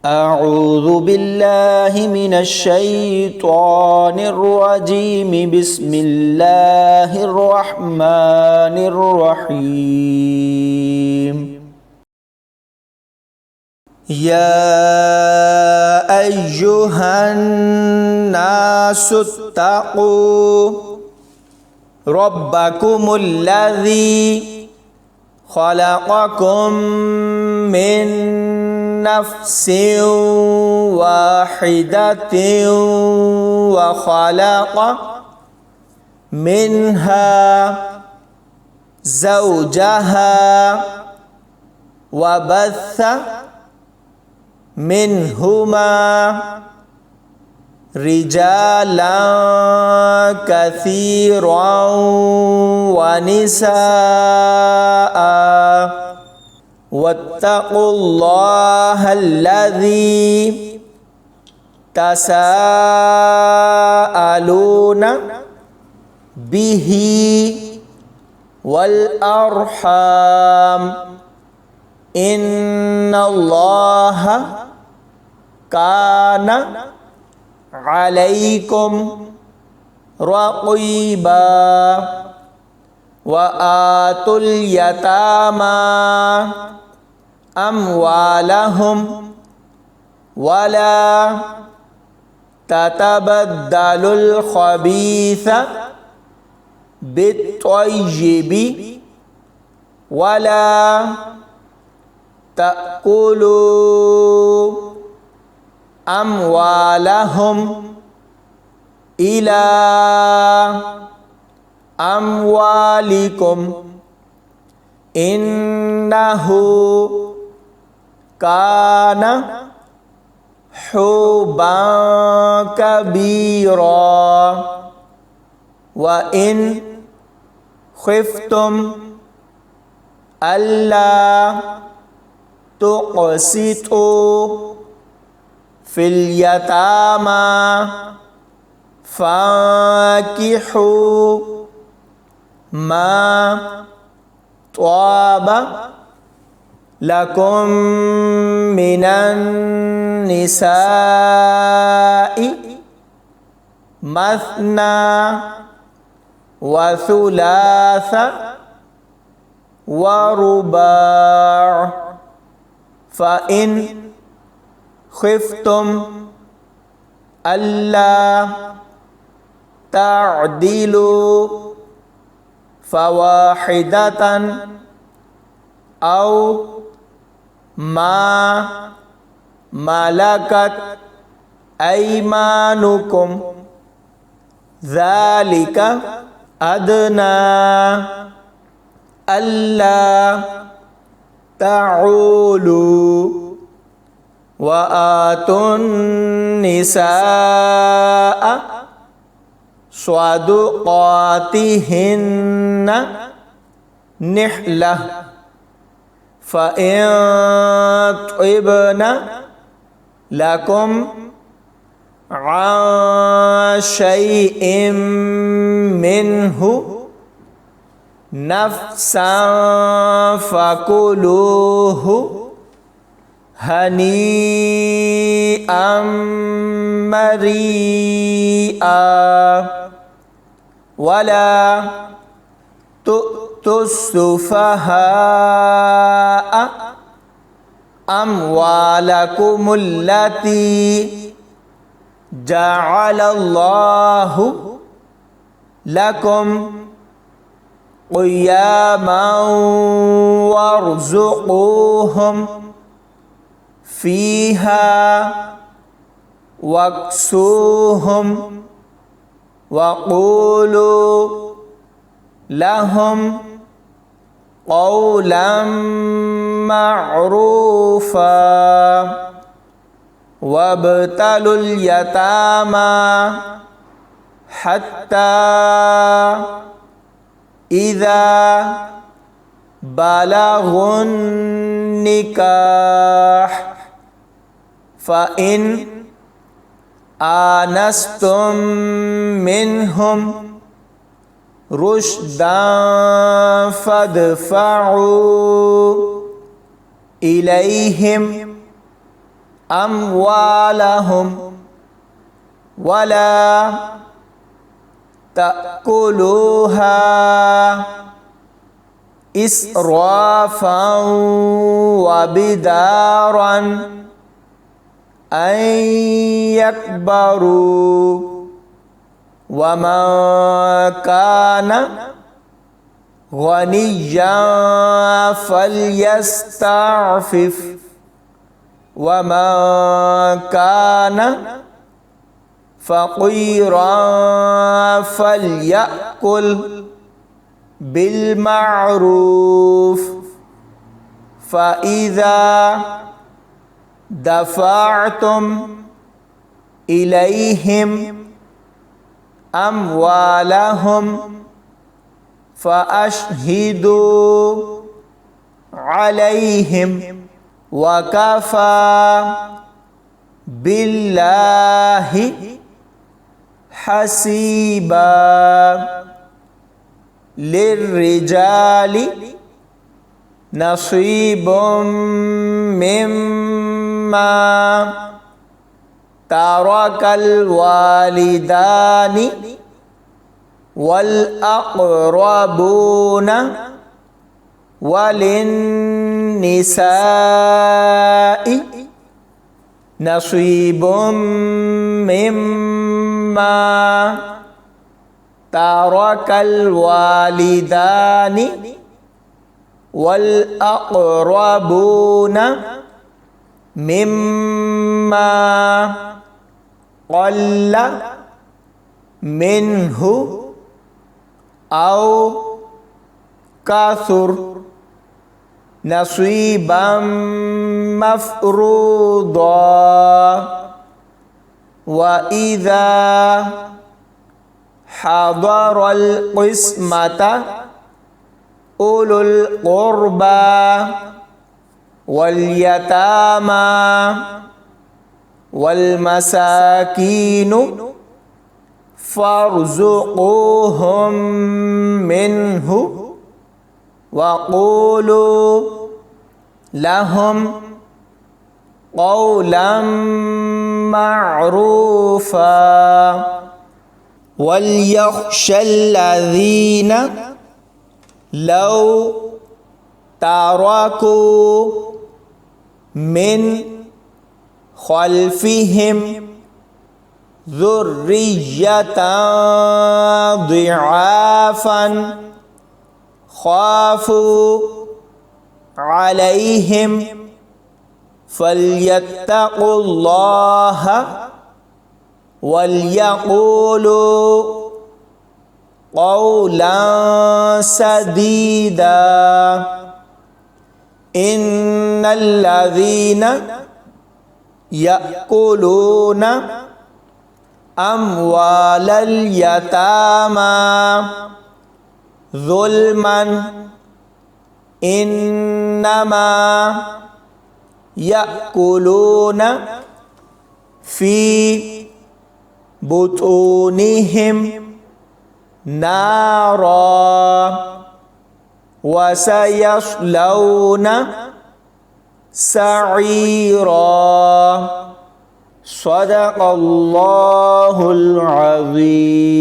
أعوذ بالله من الشيطان الرجيم بسم الله الرحمن الرحيم يا أيها الناس اتقوا ربكم الذي خلقكم من نفس واحدة وخلق منها زوجها وبث منهما رجالا كثيرا ونساء واتقوا الله الذي تساءلون به والأرحام إن الله كان عليكم رقيبا وآتوا اليتامى أموالهم ولا تتبدلوا الخبيث بالطيب ولا تأكلوا أموالهم إلى أموالكم إنه كان حوبا كبيرا وإن خفتم ألا تقسطوا في اليتامى فانكحوا ما طاب لكم من النساء مثنى وثلاث ورباع فإن خفتم ألا تعدلوا فواحدة أو ما ملكت أيمانكم ذلك أدنى ألا تعولوا وآتوا النساء صدقاتهن نحلة فإن طبن لكم عن شيء منه نفسا فكلوه هنيئا مريئا ولا تؤتوا السفهاء أموالكم التي جعل الله لكم قياما وارزقوهم فيها واكسوهم وقولوا لهم قولا معروفا وابتلوا اليتامى حتى إذا بلغوا النكاح فإن آنستم منهم رشدا فادفعوا إليهم أموالهم ولا تأكلوها إسرافا وبدارا أن يكبروا ومن كان غنيا فليستعفف ومن كان فقيرا فليأكل بالمعروف فإذا دفعتم إليهم أموالهم فأشهدوا عليهم وكفى بالله حسيبا للرجال نصيب مما ترك الوالدان والأقربون وللنساء نصيب مما ترك الوالدان والأقربون مما قل منه أو كثر نصيبا مفروضا وإذا حضر القسمة أولو القربى واليتامى والمساكين فارزقوهم منه وقولوا لهم قولا معروفا وليخشى الذين لو تركوا من خلفهم ذرية ضعافا خافوا عليهم فليتقوا الله وليقولوا قولا سديدا إن الذين يأكلون أموال اليتامى ظلما إنما يأكلون في بطونهم نارا وسيصلون سعيرا صدق الله العظيم.